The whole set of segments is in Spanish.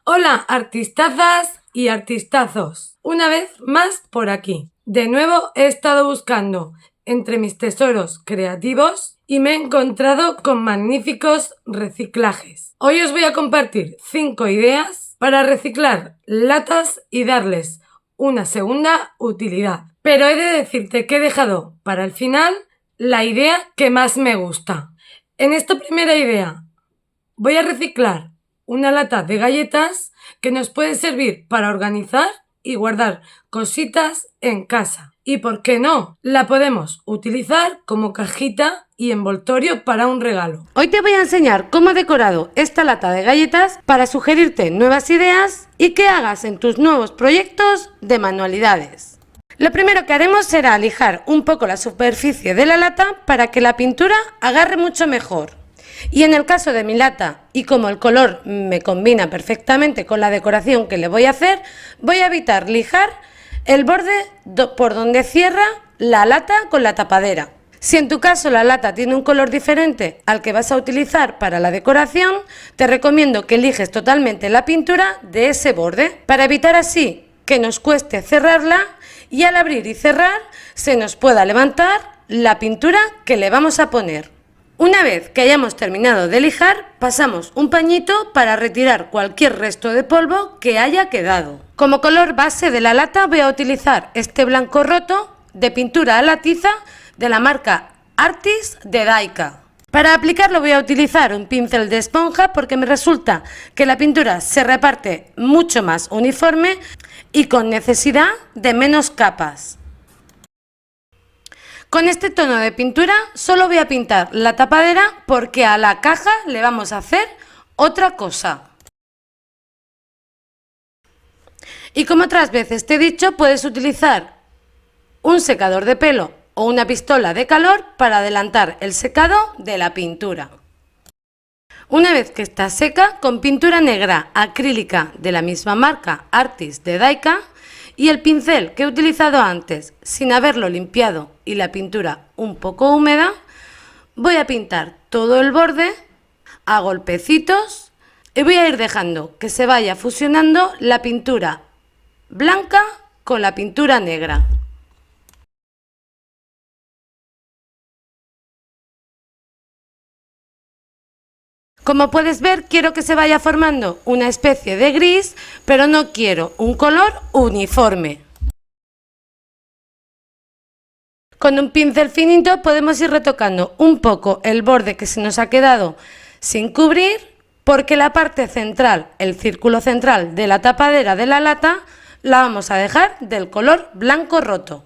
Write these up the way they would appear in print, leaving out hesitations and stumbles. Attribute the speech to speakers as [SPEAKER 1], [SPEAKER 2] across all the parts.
[SPEAKER 1] Hola, artistazas y artistazos. Una vez más por aquí. De nuevo he estado buscando entre mis tesoros creativos y me he encontrado con magníficos reciclajes. Hoy os voy a compartir 5 ideas para reciclar latas y darles una segunda utilidad. Pero he de decirte que he dejado para el final la idea que más me gusta. En esta primera idea voy a reciclar una lata de galletas que nos puede servir para organizar y guardar cositas en casa. Y por qué no, la podemos utilizar como cajita y envoltorio para un regalo.
[SPEAKER 2] Hoy te voy a enseñar cómo he decorado esta lata de galletas para sugerirte nuevas ideas y que hagas en tus nuevos proyectos de manualidades. Lo primero que haremos será lijar un poco la superficie de la lata para que la pintura agarre mucho mejor. Y en el caso de mi lata, y como el color me combina perfectamente con la decoración que le voy a hacer, voy a evitar lijar el borde por donde cierra la lata con la tapadera. Si en tu caso la lata tiene un color diferente al que vas a utilizar para la decoración, te recomiendo que lijes totalmente la pintura de ese borde, para evitar así que nos cueste cerrarla y al abrir y cerrar se nos pueda levantar la pintura que le vamos a poner. Una vez que hayamos terminado de lijar, pasamos un pañito para retirar cualquier resto de polvo que haya quedado. Como color base de la lata voy a utilizar este blanco roto de pintura a la tiza de la marca Artis de Daika. Para aplicarlo voy a utilizar un pincel de esponja porque me resulta que la pintura se reparte mucho más uniforme y con necesidad de menos capas. Con este tono de pintura solo voy a pintar la tapadera porque a la caja le vamos a hacer otra cosa. Y como otras veces te he dicho, puedes utilizar un secador de pelo o una pistola de calor para adelantar el secado de la pintura. Una vez que está seca, con pintura negra acrílica de la misma marca Artis de Daika y el pincel que he utilizado antes sin haberlo limpiado y la pintura un poco húmeda, voy a pintar todo el borde a golpecitos y voy a ir dejando que se vaya fusionando la pintura blanca con la pintura negra. Como puedes ver, quiero que se vaya formando una especie de gris, pero no quiero un color uniforme. Con un pincel finito podemos ir retocando un poco el borde que se nos ha quedado sin cubrir, porque la parte central, el círculo central de la tapadera de la lata, la vamos a dejar del color blanco roto.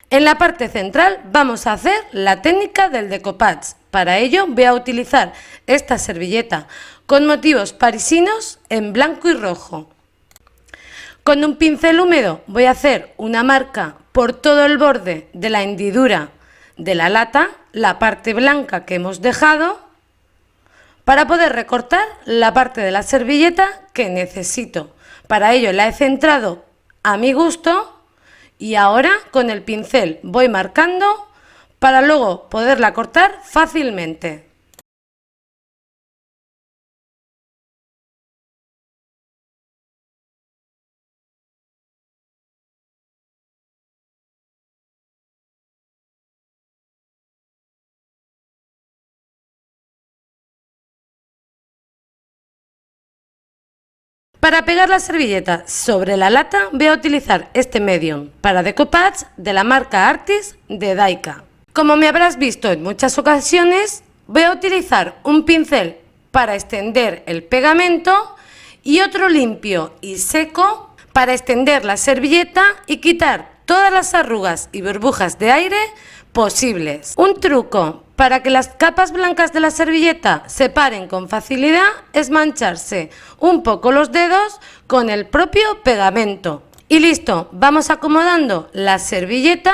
[SPEAKER 2] En la parte central vamos a hacer la técnica del decoupage. Para ello voy a utilizar esta servilleta con motivos parisinos en blanco y rojo. Con un pincel húmedo voy a hacer una marca por todo el borde de la hendidura de la lata, la parte blanca que hemos dejado, para poder recortar la parte de la servilleta que necesito. Para ello la he centrado a mi gusto y ahora con el pincel voy marcando para luego poderla cortar fácilmente. Para pegar la servilleta sobre la lata voy a utilizar este medium para decoupage de la marca Artis de Daika. Como me habrás visto en muchas ocasiones, voy a utilizar un pincel para extender el pegamento y otro limpio y seco para extender la servilleta y quitar todas las arrugas y burbujas de aire posibles. Un truco para que las capas blancas de la servilleta se paren con facilidad es mancharse un poco los dedos con el propio pegamento. Y listo, vamos acomodando la servilleta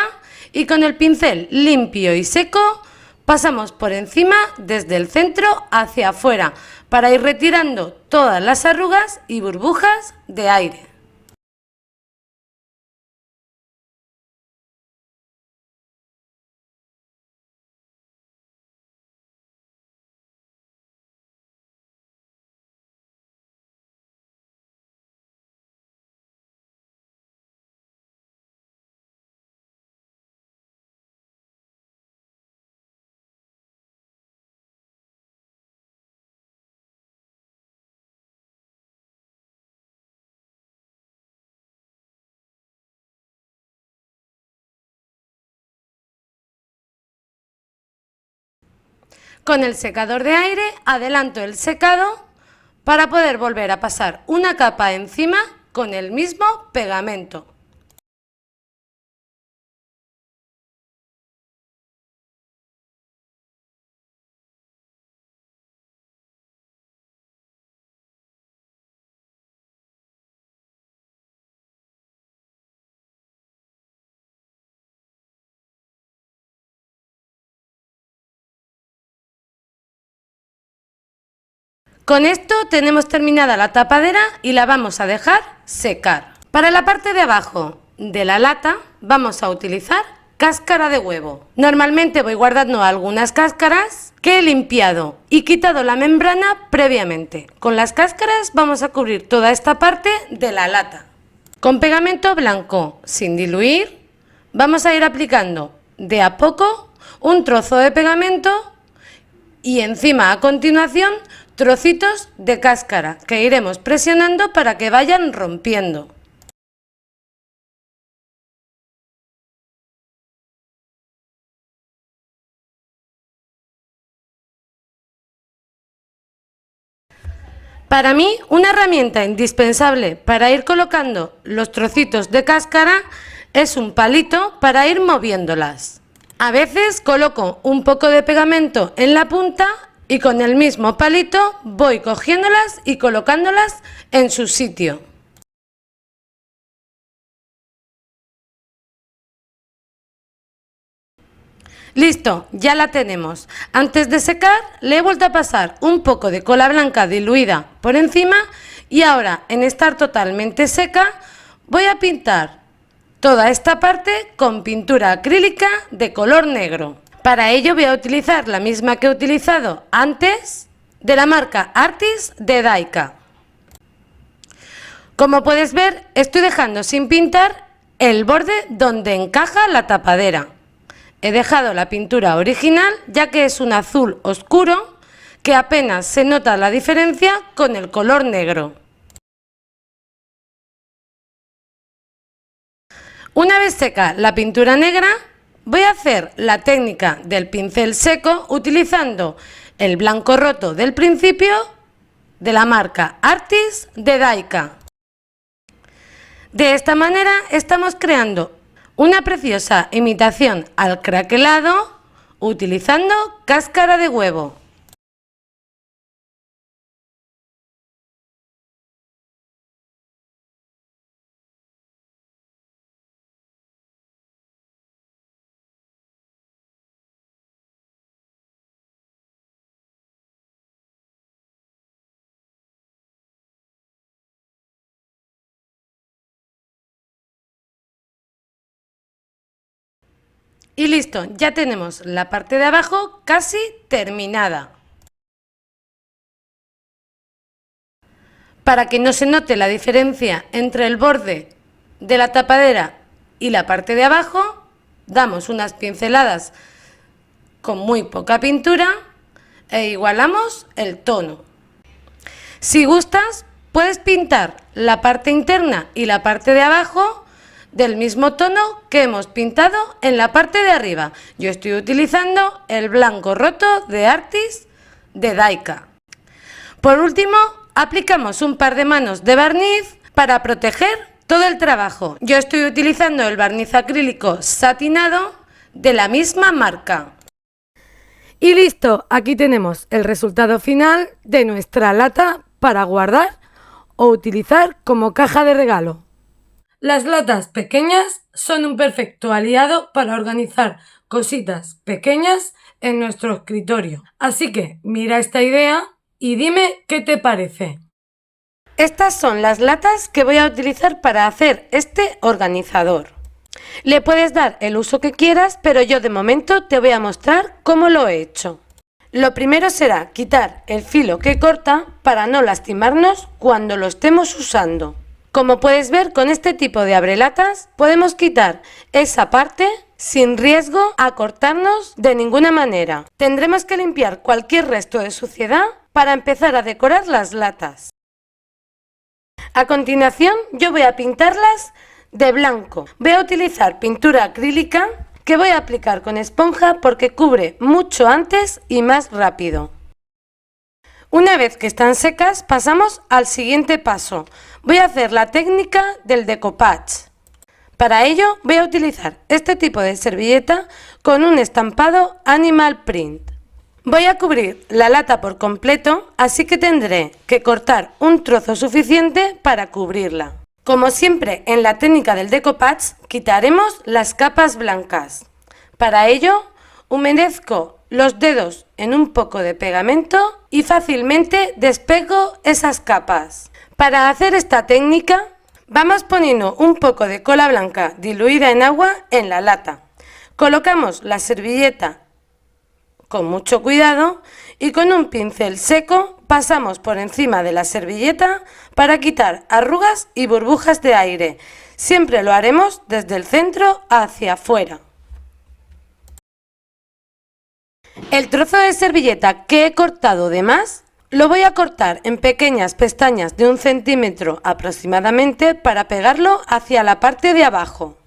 [SPEAKER 2] y con el pincel limpio y seco pasamos por encima desde el centro hacia afuera para ir retirando todas las arrugas y burbujas de aire. Con el secador de aire adelanto el secado para poder volver a pasar una capa encima con el mismo pegamento. Con esto tenemos terminada la tapadera y la vamos a dejar secar. Para la parte de abajo de la lata vamos a utilizar cáscara de huevo. Normalmente voy guardando algunas cáscaras que he limpiado y quitado la membrana previamente. Con las cáscaras vamos a cubrir toda esta parte de la lata. Con pegamento blanco sin diluir vamos a ir aplicando de a poco un trozo de pegamento y encima a continuación trocitos de cáscara que iremos presionando para que vayan rompiendo. Para mí, una herramienta indispensable para ir colocando los trocitos de cáscara es un palito para ir moviéndolas. A veces coloco un poco de pegamento en la punta y con el mismo palito voy cogiéndolas y colocándolas en su sitio. Listo, ya la tenemos. Antes de secar le he vuelto a pasar un poco de cola blanca diluida por encima y ahora, en estar totalmente seca, voy a pintar toda esta parte con pintura acrílica de color negro. Para ello voy a utilizar la misma que he utilizado antes, de la marca Artis de Daika. Como puedes ver, estoy dejando sin pintar el borde donde encaja la tapadera. He dejado la pintura original ya que es un azul oscuro que apenas se nota la diferencia con el color negro. Una vez seca la pintura negra, voy a hacer la técnica del pincel seco utilizando el blanco roto del principio de la marca Artis de Daika. De esta manera estamos creando una preciosa imitación al craquelado utilizando cáscara de huevo. Y listo, ya tenemos la parte de abajo casi terminada. Para que no se note la diferencia entre el borde de la tapadera y la parte de abajo, damos unas pinceladas con muy poca pintura e igualamos el tono. Si gustas, puedes pintar la parte interna y la parte de abajo del mismo tono que hemos pintado en la parte de arriba. Yo estoy utilizando el blanco roto de Artis de Daika. Por último, aplicamos un par de manos de barniz para proteger todo el trabajo. Yo estoy utilizando el barniz acrílico satinado de la misma marca.
[SPEAKER 1] Y listo, aquí tenemos el resultado final de nuestra lata para guardar o utilizar como caja de regalo. Las latas pequeñas son un perfecto aliado para organizar cositas pequeñas en nuestro escritorio. Así que mira esta idea y dime qué te parece.
[SPEAKER 2] Estas son las latas que voy a utilizar para hacer este organizador. Le puedes dar el uso que quieras, pero yo de momento te voy a mostrar cómo lo he hecho. Lo primero será quitar el filo que corta para no lastimarnos cuando lo estemos usando. Como puedes ver, con este tipo de abrelatas podemos quitar esa parte sin riesgo a cortarnos de ninguna manera. Tendremos que limpiar cualquier resto de suciedad para empezar a decorar las latas. A continuación, yo voy a pintarlas de blanco. Voy a utilizar pintura acrílica que voy a aplicar con esponja porque cubre mucho antes y más rápido. Una vez que están secas, pasamos al siguiente paso. Voy a hacer la técnica del decoupage. Para ello voy a utilizar este tipo de servilleta con un estampado animal print. Voy a cubrir la lata por completo, así que tendré que cortar un trozo suficiente para cubrirla. Como siempre en la técnica del decoupage, quitaremos las capas blancas. Para ello, humedezco los dedos en un poco de pegamento y fácilmente despego esas capas. Para hacer esta técnica, vamos poniendo un poco de cola blanca diluida en agua en la lata. Colocamos la servilleta con mucho cuidado y con un pincel seco pasamos por encima de la servilleta para quitar arrugas y burbujas de aire. Siempre lo haremos desde el centro hacia afuera. El trozo de servilleta que he cortado de más lo voy a cortar en pequeñas pestañas de 1 centímetro aproximadamente para pegarlo hacia la parte de abajo.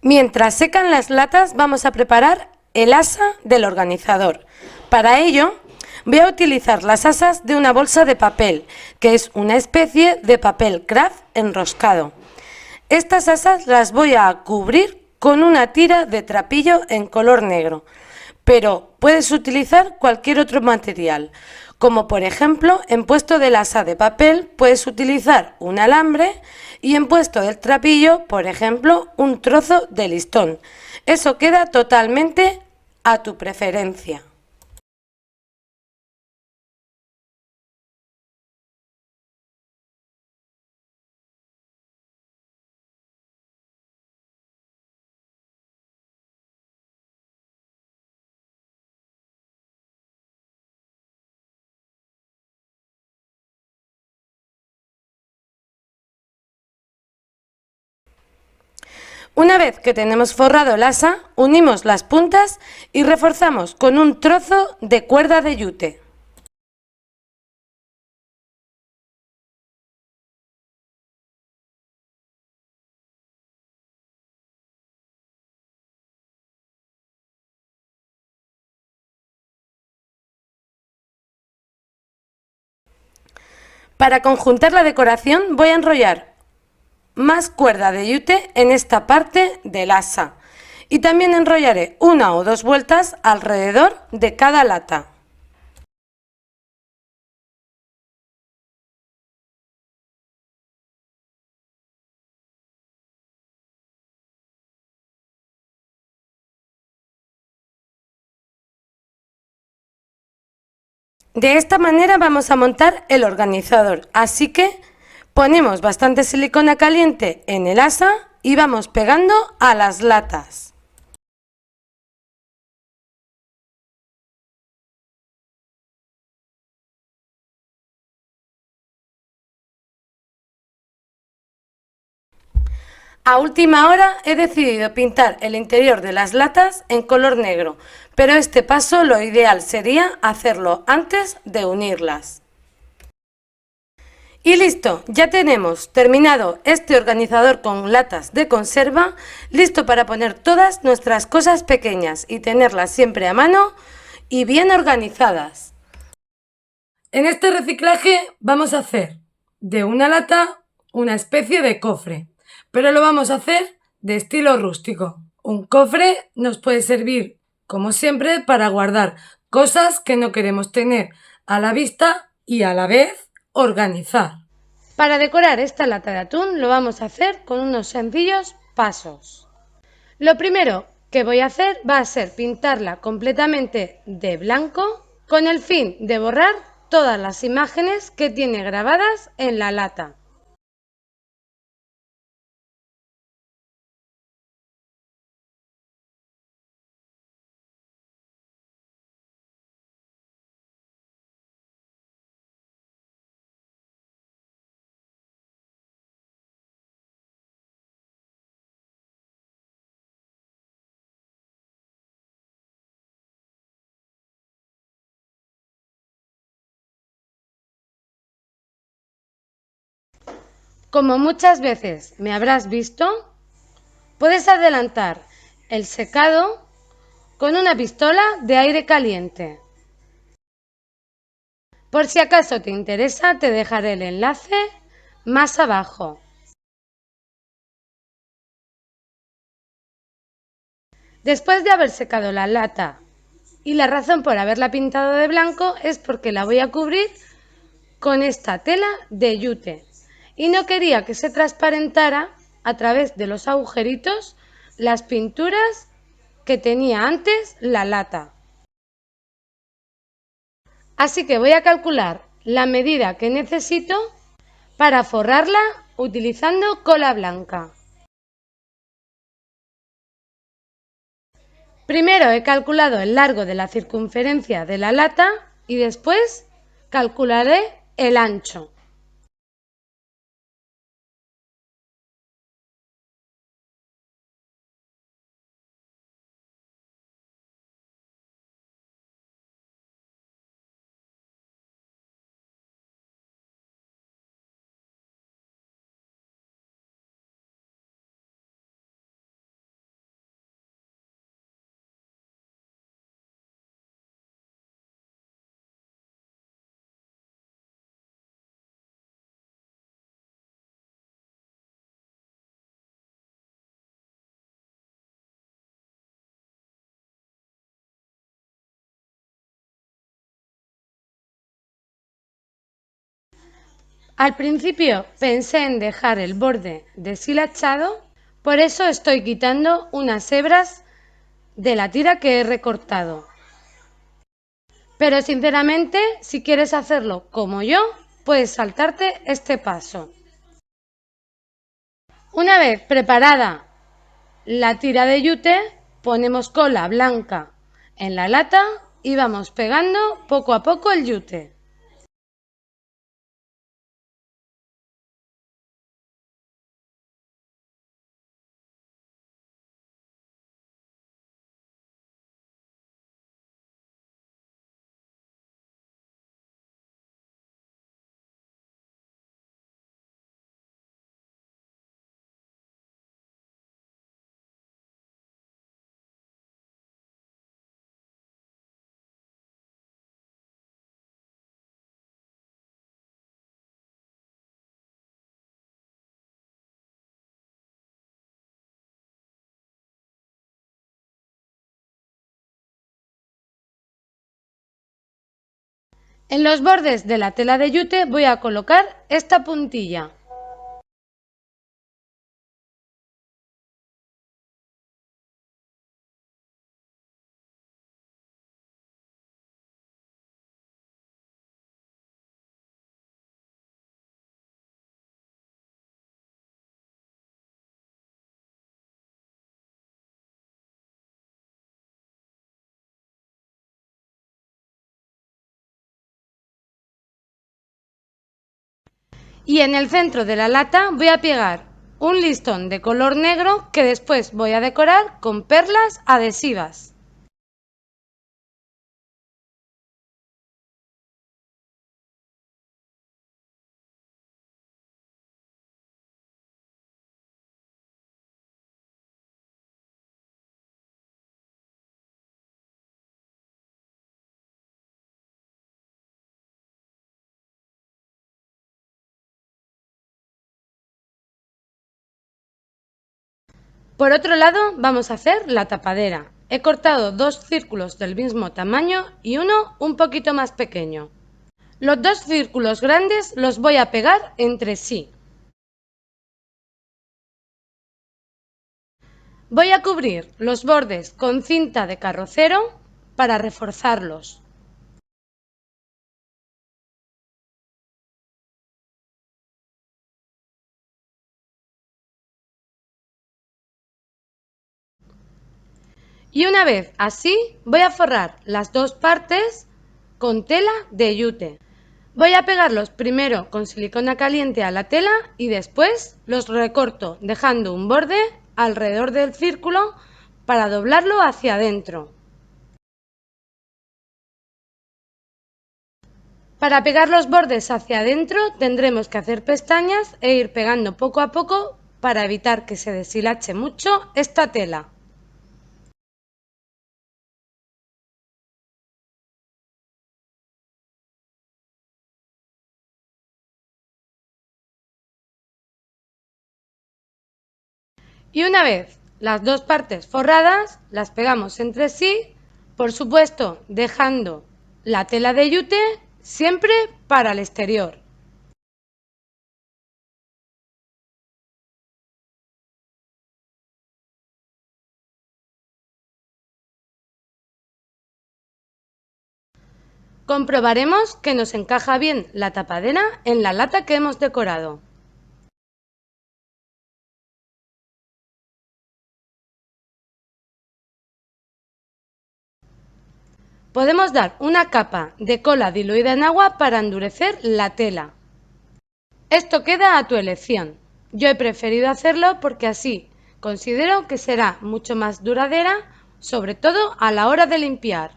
[SPEAKER 2] Mientras secan las latas vamos a preparar el asa del organizador. Para ello voy a utilizar las asas de una bolsa de papel, que es una especie de papel craft enroscado. Estas asas las voy a cubrir con una tira de trapillo en color negro, pero puedes utilizar cualquier otro material. Como por ejemplo, en puesto del asa de papel puedes utilizar un alambre y en puesto del trapillo, por ejemplo, un trozo de listón. Eso queda totalmente a tu preferencia. Una vez que tenemos forrado el asa, unimos las puntas y reforzamos con un trozo de cuerda de yute. Para conjuntar la decoración voy a enrollar más cuerda de yute en esta parte del asa y también enrollaré 1 o 2 vueltas alrededor de cada lata. De esta manera vamos a montar el organizador, así que ponemos bastante silicona caliente en el asa y vamos pegando a las latas. A última hora he decidido pintar el interior de las latas en color negro, pero este paso lo ideal sería hacerlo antes de unirlas. Y listo, ya tenemos terminado este organizador con latas de conserva, listo para poner todas nuestras cosas pequeñas y tenerlas siempre a mano y bien organizadas.
[SPEAKER 1] En este reciclaje vamos a hacer de una lata una especie de cofre, pero lo vamos a hacer de estilo rústico. Un cofre nos puede servir, como siempre, para guardar cosas que no queremos tener a la vista y a la vez organizar.
[SPEAKER 2] Para decorar esta lata de atún lo vamos a hacer con unos sencillos pasos. Lo primero que voy a hacer va a ser pintarla completamente de blanco con el fin de borrar todas las imágenes que tiene grabadas en la lata. Como muchas veces me habrás visto, puedes adelantar el secado con una pistola de aire caliente. Por si acaso te interesa, te dejaré el enlace más abajo. Después de haber secado la lata, y la razón por haberla pintado de blanco es porque la voy a cubrir con esta tela de yute y no quería que se transparentara a través de los agujeritos las pinturas que tenía antes la lata. Así que voy a calcular la medida que necesito para forrarla utilizando cola blanca. Primero he calculado el largo de la circunferencia de la lata y después calcularé el ancho. Al principio pensé en dejar el borde deshilachado, por eso estoy quitando unas hebras de la tira que he recortado. Pero sinceramente, si quieres hacerlo como yo, puedes saltarte este paso. Una vez preparada la tira de yute, ponemos cola blanca en la lata y vamos pegando poco a poco el yute. En los bordes de la tela de yute voy a colocar esta puntilla. Y en el centro de la lata voy a pegar un listón de color negro que después voy a decorar con perlas adhesivas. Por otro lado, vamos a hacer la tapadera. He cortado dos círculos del mismo tamaño y uno un poquito más pequeño. Los dos círculos grandes los voy a pegar entre sí. Voy a cubrir los bordes con cinta de carrocero para reforzarlos. Y una vez así, voy a forrar las dos partes con tela de yute. Voy a pegarlos primero con silicona caliente a la tela y después los recorto dejando un borde alrededor del círculo para doblarlo hacia adentro. Para pegar los bordes hacia adentro tendremos que hacer pestañas e ir pegando poco a poco para evitar que se deshilache mucho esta tela. Y una vez las dos partes forradas, las pegamos entre sí, por supuesto dejando la tela de yute siempre para el exterior. Comprobaremos que nos encaja bien la tapadera en la lata que hemos decorado. Podemos dar una capa de cola diluida en agua para endurecer la tela. Esto queda a tu elección. Yo he preferido hacerlo porque así considero que será mucho más duradera, sobre todo a la hora de limpiar.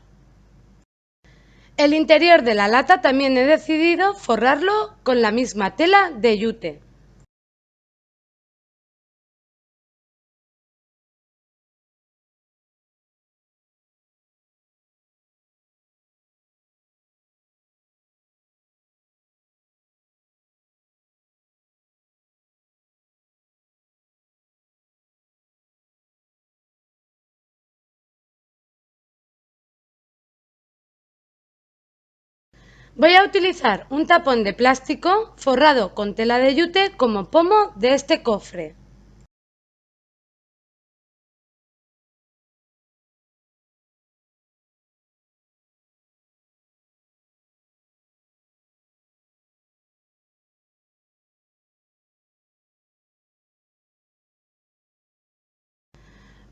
[SPEAKER 2] El interior de la lata también he decidido forrarlo con la misma tela de yute. Voy a utilizar un tapón de plástico forrado con tela de yute como pomo de este cofre.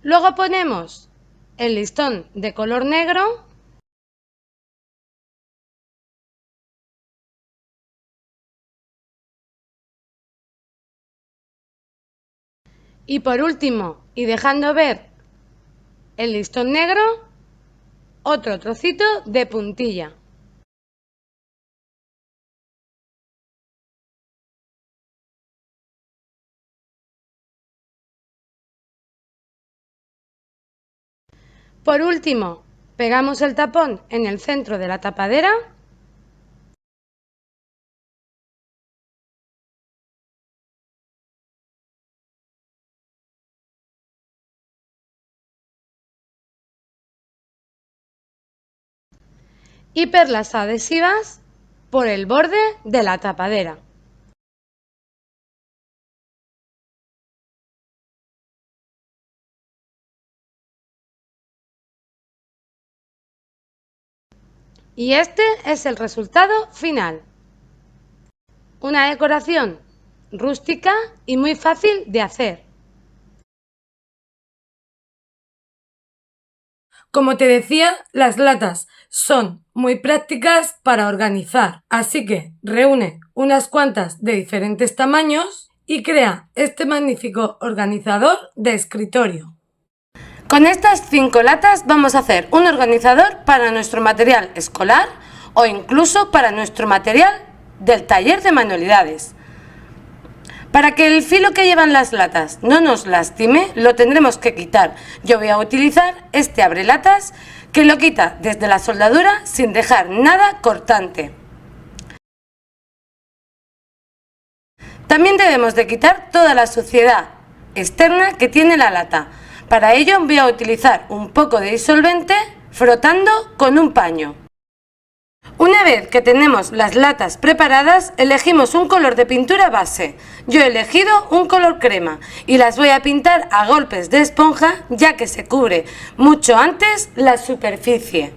[SPEAKER 2] Luego ponemos el listón de color negro y por último, y dejando ver el listón negro, otro trocito de puntilla. Por último, pegamos el tapón en el centro de la tapadera y perlas adhesivas por el borde de la tapadera. Y este es el resultado final. Una decoración rústica y muy fácil de hacer.
[SPEAKER 1] Como te decía, las latas son muy prácticas para organizar, así que reúne unas cuantas de diferentes tamaños y crea este magnífico organizador de escritorio.
[SPEAKER 2] Con estas 5 latas vamos a hacer un organizador para nuestro material escolar o incluso para nuestro material del taller de manualidades. Para que el filo que llevan las latas no nos lastime, lo tendremos que quitar. Yo voy a utilizar este abrelatas que lo quita desde la soldadura sin dejar nada cortante. También debemos de quitar toda la suciedad externa que tiene la lata. Para ello voy a utilizar un poco de disolvente frotando con un paño. Una vez que tenemos las latas preparadas, elegimos un color de pintura base. Yo he elegido un color crema y las voy a pintar a golpes de esponja, ya que se cubre mucho antes la superficie.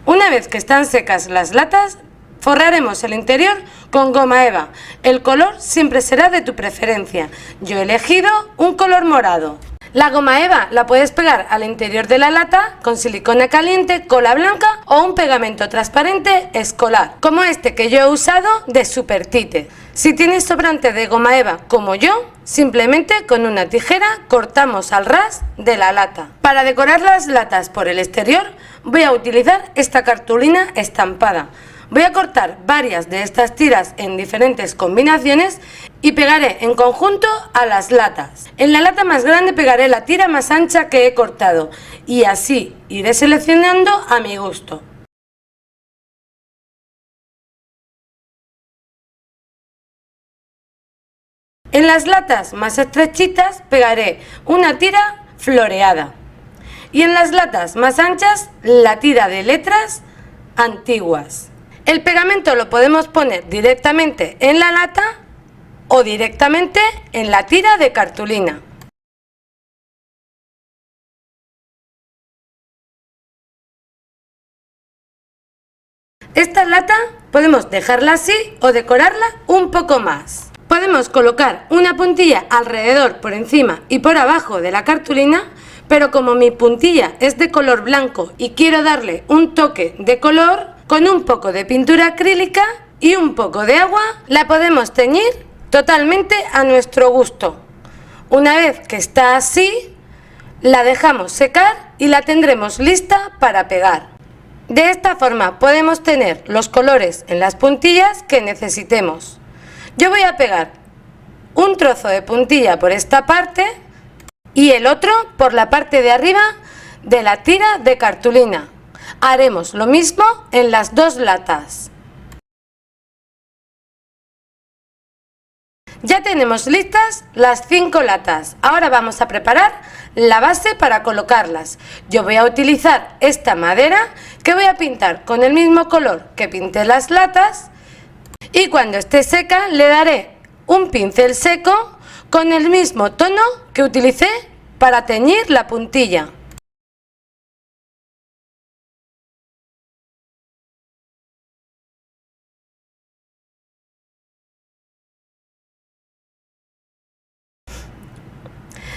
[SPEAKER 2] Una vez que están secas las latas, forraremos el interior con goma eva. El color siempre será de tu preferencia. Yo he elegido un color morado. La goma eva la puedes pegar al interior de la lata con silicona caliente, cola blanca o un pegamento transparente escolar, como este que yo he usado de Supertite. Si tienes sobrante de goma eva como yo, simplemente con una tijera cortamos al ras de la lata. Para decorar las latas por el exterior voy a utilizar esta cartulina estampada. Voy a cortar varias de estas tiras en diferentes combinaciones y pegaré en conjunto a las latas. En la lata más grande pegaré la tira más ancha que he cortado y así iré seleccionando a mi gusto. En las latas más estrechitas pegaré una tira floreada y en las latas más anchas la tira de letras antiguas. El pegamento lo podemos poner directamente en la lata o directamente en la tira de cartulina. Esta lata podemos dejarla así o decorarla un poco más. Podemos colocar una puntilla alrededor, por encima y por abajo de la cartulina, pero como mi puntilla es de color blanco y quiero darle un toque de color, con un poco de pintura acrílica y un poco de agua, la podemos teñir totalmente a nuestro gusto. Una vez que está así, la dejamos secar y la tendremos lista para pegar. De esta forma podemos tener los colores en las puntillas que necesitemos. Yo voy a pegar un trozo de puntilla por esta parte y el otro por la parte de arriba de la tira de cartulina. Haremos lo mismo en las dos latas. Ya tenemos listas las 5 latas. Ahora vamos a preparar la base para colocarlas. Yo voy a utilizar esta madera que voy a pintar con el mismo color que pinté las latas. Y cuando esté seca le daré un pincel seco con el mismo tono que utilicé para teñir la puntilla.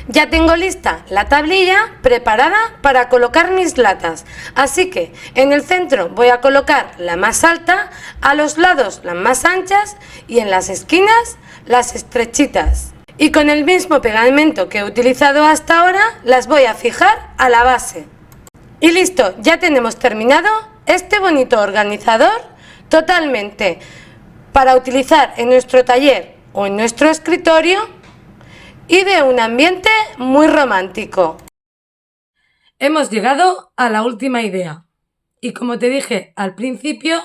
[SPEAKER 2] Ya tengo lista la tablilla preparada para colocar mis latas, así que en el centro voy a colocar la más alta, a los lados las más anchas y en las esquinas las estrechitas. Y con el mismo pegamento que he utilizado hasta ahora las voy a fijar a la base. Y listo, ya tenemos terminado este bonito organizador totalmente para utilizar en nuestro taller o en nuestro escritorio y de un ambiente muy romántico.
[SPEAKER 1] Hemos llegado a la última idea y como te dije al principio,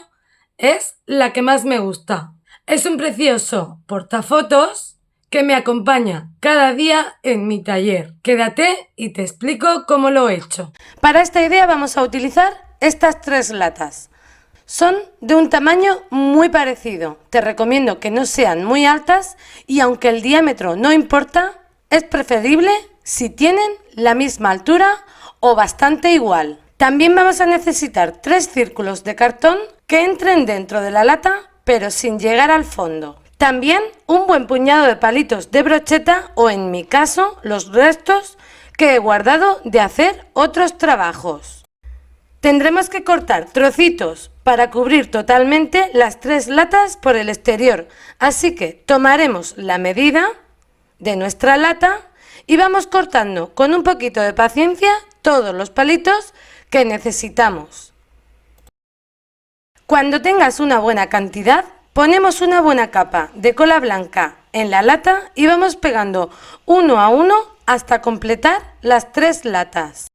[SPEAKER 1] es la que más me gusta. Es un precioso portafotos que me acompaña cada día en mi taller. Quédate y te explico cómo lo he hecho.
[SPEAKER 2] Para esta idea vamos a utilizar estas 3 latas. Son de un tamaño muy parecido. Te recomiendo que no sean muy altas y aunque el diámetro no importa, es preferible si tienen la misma altura o bastante igual. También vamos a necesitar 3 círculos de cartón que entren dentro de la lata pero sin llegar al fondo. También un buen puñado de palitos de brocheta o en mi caso los restos que he guardado de hacer otros trabajos. Tendremos que cortar trocitos para cubrir totalmente las 3 latas por el exterior, así que tomaremos la medida de nuestra lata y vamos cortando con un poquito de paciencia todos los palitos que necesitamos. Cuando tengas una buena cantidad, ponemos una buena capa de cola blanca en la lata y vamos pegando uno a uno hasta completar las 3 latas.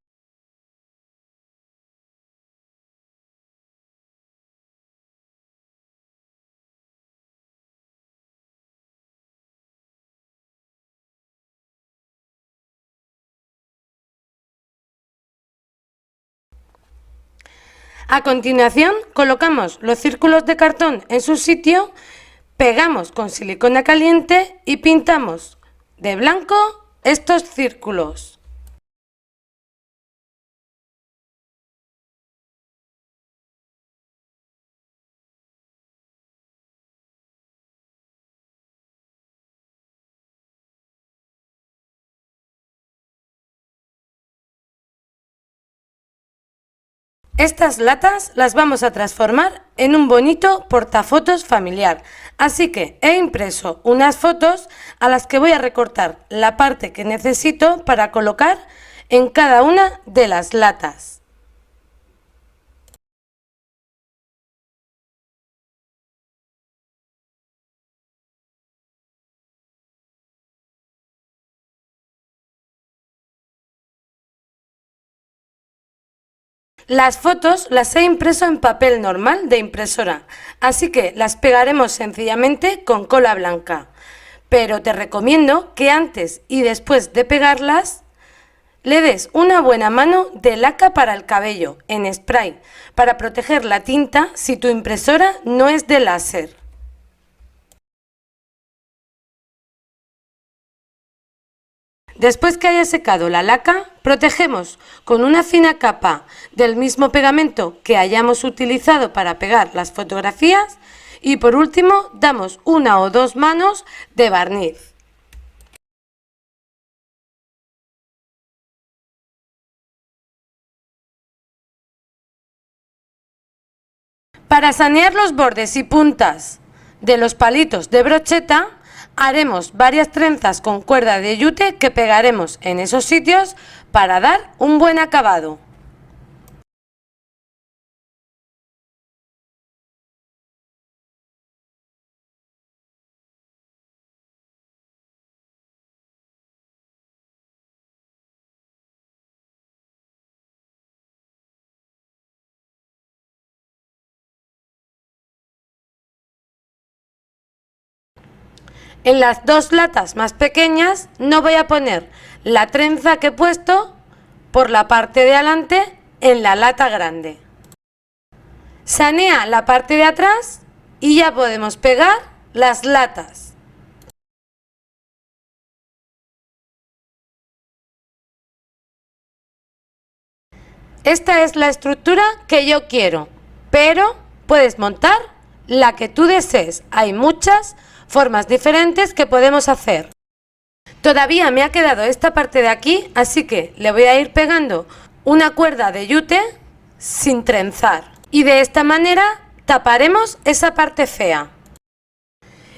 [SPEAKER 2] A continuación, colocamos los círculos de cartón en su sitio, pegamos con silicona caliente y pintamos de blanco estos círculos. Estas latas las vamos a transformar en un bonito portafotos familiar, así que he impreso unas fotos a las que voy a recortar la parte que necesito para colocar en cada una de las latas. Las fotos las he impreso en papel normal de impresora, así que las pegaremos sencillamente con cola blanca. Pero te recomiendo que antes y después de pegarlas le des una buena mano de laca para el cabello en spray para proteger la tinta si tu impresora no es de láser. Después que haya secado la laca, protegemos con una fina capa del mismo pegamento que hayamos utilizado para pegar las fotografías y por último damos una o dos manos de barniz. Para sanear los bordes y puntas de los palitos de brocheta, haremos varias trenzas con cuerda de yute que pegaremos en esos sitios para dar un buen acabado. En las dos latas más pequeñas no voy a poner la trenza que he puesto por la parte de adelante en la lata grande. Sanea la parte de atrás y ya podemos pegar las latas. Esta es la estructura que yo quiero, pero puedes montar la que tú desees. Hay muchas formas diferentes que podemos hacer. Todavía me ha quedado esta parte de aquí, así que le voy a ir pegando una cuerda de yute sin trenzar. Y de esta manera taparemos esa parte fea.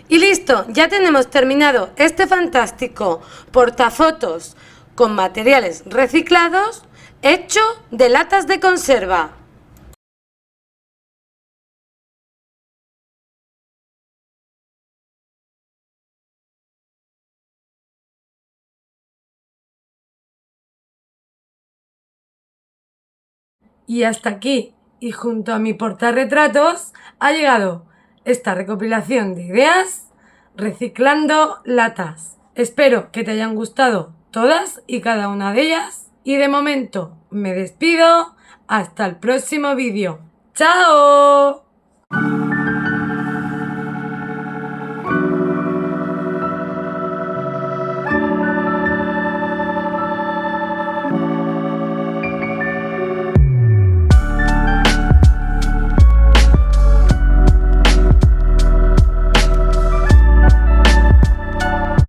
[SPEAKER 2] Y listo, ya tenemos terminado este fantástico portafotos con materiales reciclados hecho de latas de conserva.
[SPEAKER 1] Y hasta aquí, y junto a mi portarretratos, ha llegado esta recopilación de ideas reciclando latas. Espero que te hayan gustado todas y cada una de ellas. Y de momento me despido. Hasta el próximo vídeo. ¡Chao!